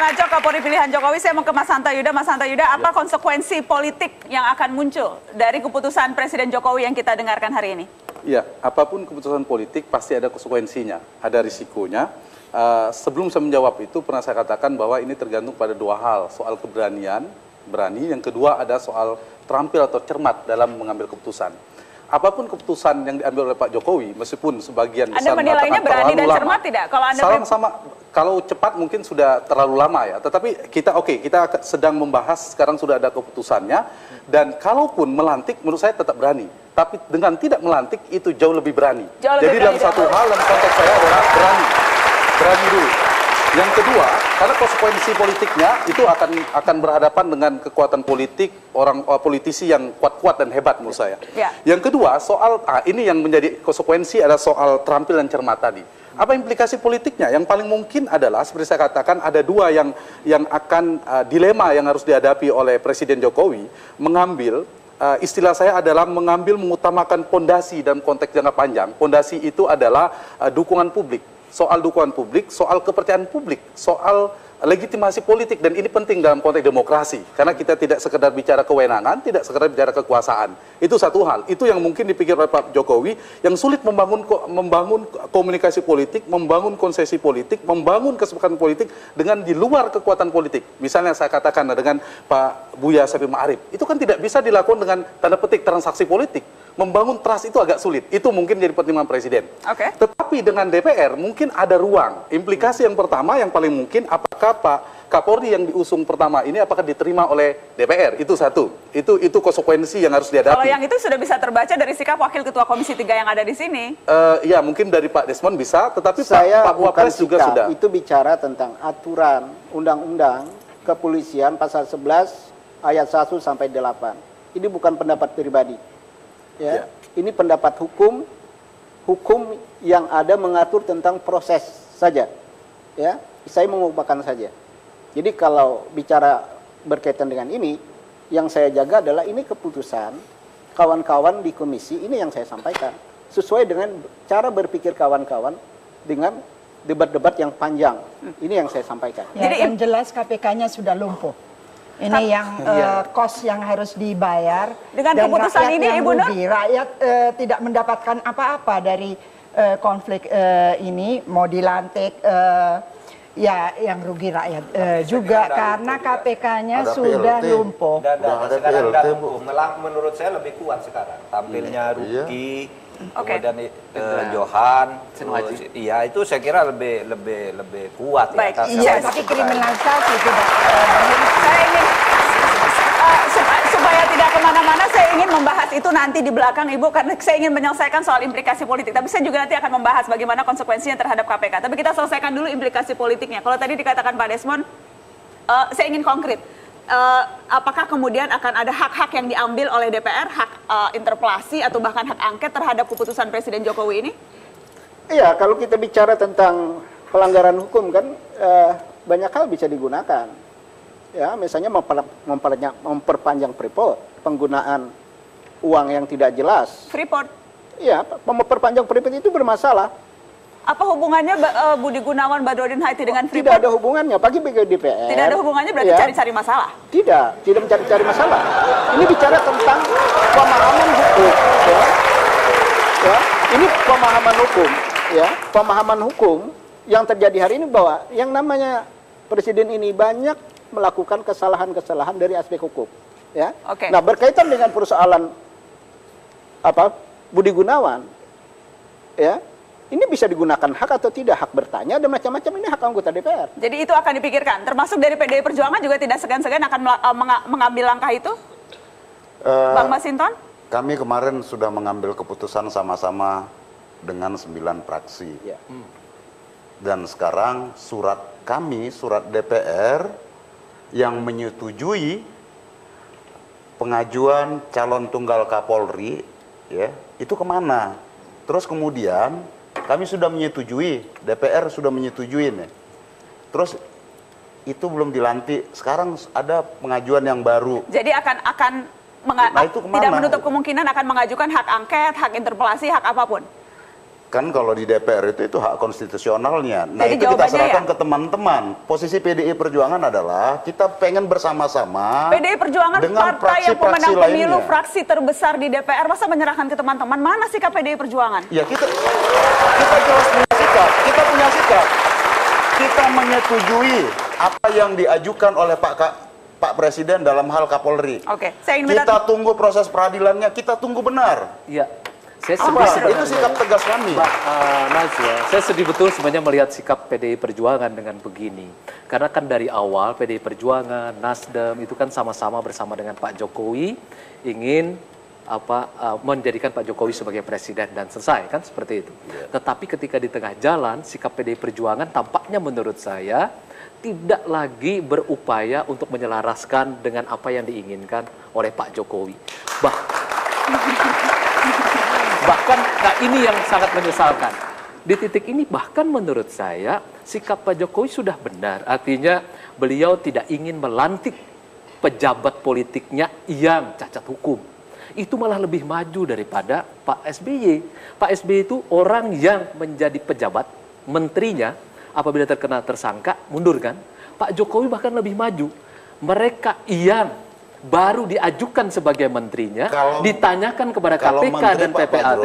Supranajo, Kapolri pilihan Jokowi. Saya mau ke Mas Hanta Yuda. Mas Hanta Yuda, apa konsekuensi politik yang akan muncul dari keputusan Presiden Jokowi yang kita dengarkan hari ini? Ya, apapun keputusan politik pasti ada konsekuensinya, ada risikonya. Sebelum saya menjawab itu, pernah saya katakan bahwa ini tergantung pada dua hal. Soal keberanian, berani. Yang kedua ada soal terampil atau cermat dalam mengambil keputusan. Apapun keputusan yang diambil oleh Pak Jokowi, meskipun sebagian besar Anda menilainya berani dan cermat tidak? Kalau Anda sama, kalau cepat mungkin sudah terlalu lama ya. Tetapi kita kita sedang membahas, sekarang sudah ada keputusannya. Dan kalaupun melantik, menurut saya tetap berani. Tapi dengan tidak melantik itu jauh lebih berani. Jadi dalam satu hal, dalam konteks saya adalah berani dulu. Yang kedua, karena konsekuensi politiknya itu akan berhadapan dengan kekuatan politik politisi yang kuat-kuat dan hebat menurut saya. Ya. Yang kedua, soal ini yang menjadi konsekuensi adalah soal terampil dan cermat tadi. Apa implikasi politiknya? Yang paling mungkin adalah seperti saya katakan ada dua yang akan dilema yang harus dihadapi oleh Presiden Jokowi, mengambil istilah saya adalah mengutamakan pondasi dalam konteks jangka panjang. Pondasi itu adalah dukungan publik. Soal dukungan publik, soal kepercayaan publik, soal legitimasi politik, dan ini penting dalam konteks demokrasi karena kita tidak sekedar bicara kewenangan, tidak sekedar bicara kekuasaan. Itu satu hal, itu yang mungkin dipikir oleh Pak Jokowi, yang sulit membangun komunikasi politik, membangun konsesi politik, membangun kesepakatan politik dengan di luar kekuatan politik. Misalnya saya katakan dengan Pak Buya Syafiee Ma'arif, itu kan tidak bisa dilakukan dengan tanda petik transaksi politik. Membangun trust itu agak sulit. Itu mungkin jadi pertimbangan Presiden. Oke. Tetapi dengan DPR mungkin ada ruang. Implikasi yang pertama yang paling mungkin, apakah Pak Kapolri yang diusung pertama ini apakah diterima oleh DPR? Itu satu. Itu konsekuensi yang harus dihadapi. Kalau yang itu sudah bisa terbaca dari sikap Wakil Ketua Komisi 3 yang ada di sini. Ya mungkin dari Pak Desmond bisa, tetapi Pak Wapres juga sudah. Itu bicara tentang aturan undang-undang kepolisian pasal 11 ayat 1 sampai 8. Ini bukan pendapat pribadi. Ya. Ini pendapat hukum yang ada mengatur tentang proses saja. Ya, saya mengupakan saja. Jadi kalau bicara berkaitan dengan ini, yang saya jaga adalah ini keputusan kawan-kawan di komisi, ini yang saya sampaikan. Sesuai dengan cara berpikir kawan-kawan dengan debat-debat yang panjang. Ini yang saya sampaikan. Ya, jadi yang jelas KPK-nya sudah lumpuh. Ini yang kos yang harus dibayar. Dengan dan keputusan ini, yang Ibu Nur, rakyat tidak mendapatkan apa-apa dari konflik ini, mau dilantik, ya yang rugi rakyat juga karena KPK-nya sudah lumpuh. Dan sekarang menurut saya lebih kuat sekarang. Tampilnya Ruki, kemudian Johan, iya itu saya kira lebih kuat. Baik. Iya, tapi kriminalisasi tidak. Saya ingin supaya tidak kemana-mana, saya ingin membahas itu nanti di belakang Ibu, karena saya ingin menyelesaikan soal implikasi politik. Tapi saya juga nanti akan membahas bagaimana konsekuensinya terhadap KPK. Tapi kita selesaikan dulu implikasi politiknya. Kalau tadi dikatakan Pak Desmond, saya ingin konkret. Apakah kemudian akan ada hak-hak yang diambil oleh DPR, hak interpelasi atau bahkan hak angket terhadap keputusan Presiden Jokowi ini? Iya, kalau kita bicara tentang pelanggaran hukum kan banyak hal bisa digunakan. Ya, misalnya memperpanjang Freeport, penggunaan uang yang tidak jelas. Freeport? Iya, memperpanjang Freeport itu bermasalah. Apa hubungannya Budi Gunawan Badrodin Haiti dengan Freeport? Tidak ada hubungannya, bagi DPR. Tidak ada hubungannya, berarti cari-cari masalah? Tidak mencari-cari masalah. Ini bicara tentang pemahaman hukum. Ya, ini pemahaman hukum. Ya, pemahaman hukum yang terjadi hari ini bahwa yang namanya Presiden ini banyak melakukan kesalahan-kesalahan dari aspek hukum. Ya. Oke. Nah, berkaitan dengan persoalan Budi Gunawan, ya. Ini bisa digunakan hak atau tidak, hak bertanya dan macam-macam, ini hak anggota DPR. Jadi itu akan dipikirkan, termasuk dari PDI Perjuangan juga tidak segan-segan akan mengambil langkah itu? Bang Masinton? Kami kemarin sudah mengambil keputusan sama-sama dengan 9 fraksi. Ya. Dan sekarang surat DPR yang menyetujui pengajuan calon tunggal Kapolri, ya, itu kemana? Terus kemudian kami sudah menyetujui, DPR sudah menyetujui nih. Terus itu belum dilantik, sekarang ada pengajuan yang baru. Jadi tidak menutup kemungkinan akan mengajukan hak angket, hak interpelasi, hak apapun? Kan kalau di DPR itu hak konstitusionalnya. Nah, Jadi itu kita jawabannya serahkan ya? ke teman-teman. Posisi PDI Perjuangan adalah kita pengen bersama-sama PDI Perjuangan dengan partai yang pemenang fraksi-fraksi pemilu, lainnya. fraksi terbesar di DPR, masa menyerahkan ke teman-teman? Mana sikap PDI Perjuangan? Ya kita jelas punya sikap. Kita punya sikap. Kita menyetujui apa yang diajukan oleh Pak Presiden dalam hal Kapolri. Oke, saya ingin minta... Kita tunggu proses peradilannya, kita tunggu benar. Iya, saya Oh, sedih Pak, sebenarnya. Itu sikap tegas kami. Pak Nazwa, saya sedih betul sebenarnya melihat sikap PDI Perjuangan dengan begini. Karena kan dari awal PDI Perjuangan, Nasdem itu kan sama-sama bersama dengan Pak Jokowi ingin menjadikan Pak Jokowi sebagai presiden dan selesai kan seperti itu. Tetapi ketika di tengah jalan sikap PDI Perjuangan tampaknya menurut saya tidak lagi berupaya untuk menyelaraskan dengan apa yang diinginkan oleh Pak Jokowi. Bahkan, nah ini yang sangat menyesalkan. Di titik ini bahkan menurut saya sikap Pak Jokowi sudah benar. Artinya beliau tidak ingin melantik pejabat politiknya yang cacat hukum. Itu malah lebih maju daripada Pak SBY. Pak SBY itu orang yang menjadi pejabat, menterinya, apabila terkena tersangka, mundur kan? Pak Jokowi bahkan lebih maju. Mereka yang baru diajukan sebagai menterinya, ditanyakan kepada KPK dan PPATK.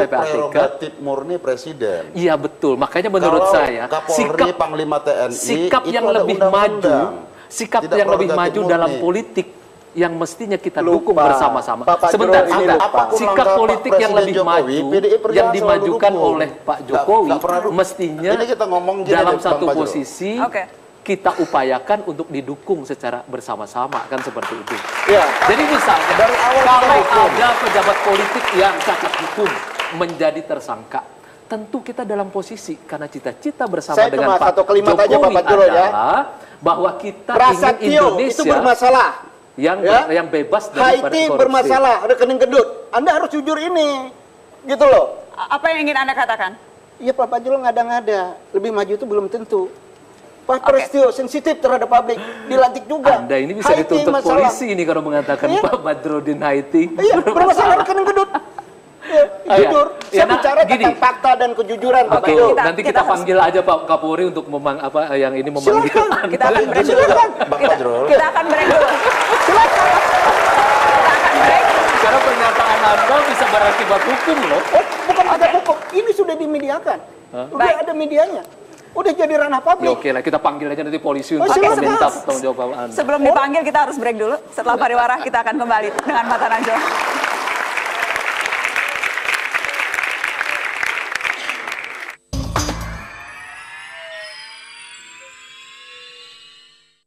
Prerogatif murni presiden. Iya betul, makanya menurut Kalau saya Kapolri, Panglima TNI, sikap itu yang ada lebih undang-undang. maju, sikap Tidak yang lebih prerogatif maju dalam murni. politik yang mestinya kita Lupa. dukung bersama-sama. Pak Sebentar, Jero, ini sebentar. lupa. Sikap Langkah politik Pak yang lebih Presiden Jokowi, maju PDI Perjuangan yang selalu dimajukan dukung. oleh Pak Jokowi Nggak pernah dukung. mestinya Ini kita ngomong gini dalam deh, Bang satu Fajrul. posisi Oke. kita upayakan untuk didukung secara bersama-sama kan seperti itu. Ya. Jadi misalnya Dari awal kalau kita dukung. ada pejabat politik yang cacat hukum menjadi tersangka, tentu kita dalam posisi karena cita-cita bersama Saya dengan cuma Pak satu kalimat aja, Jokowi Pak Fajrul, ya. adalah bahwa kita ingin Prasetyo Indonesia itu bermasalah. yang bebas daripada Haiti korupsi. bermasalah, rekening gedut. Anda harus jujur ini. Gitu loh. Apa yang ingin Anda katakan? Iya Pak Fajrul ngada-ngada. Lebih maju itu belum tentu. Pak Oke. Prasetyo sensitif terhadap publik. Dilantik juga. Anda ini bisa Haiti dituntut masalah. polisi ini kalau mengatakan Iya. Pak Badrodin Haiti. Iya, bermasalah rekening gedut. Ya, Oh, iya. jujur. Ya, Saya nah, bicara gini. tentang fakta dan kejujuran Pak Oke, Fajrul. nanti kita panggil aja Pak Kapolri untuk yang ini memanggil Silakan. Anda. Kita akan break dulu. Silakan. Bang Kita- Fajrul. Kita akan break dulu. Silakan. Kita akan break. Karena pernyataan Anda bisa berakibat hukum loh. Oh, bukan ada hukum. Ini sudah dimediakan. Udah Baik. ada medianya. Udah jadi ranah Ya publik. oke lah, kita panggil aja nanti polisi Oh, untuk silakan. meminta pertanggung jawaban Anda. Sebelum dipanggil kita harus break dulu. Setelah pariwara kita akan kembali dengan Mata Najwa.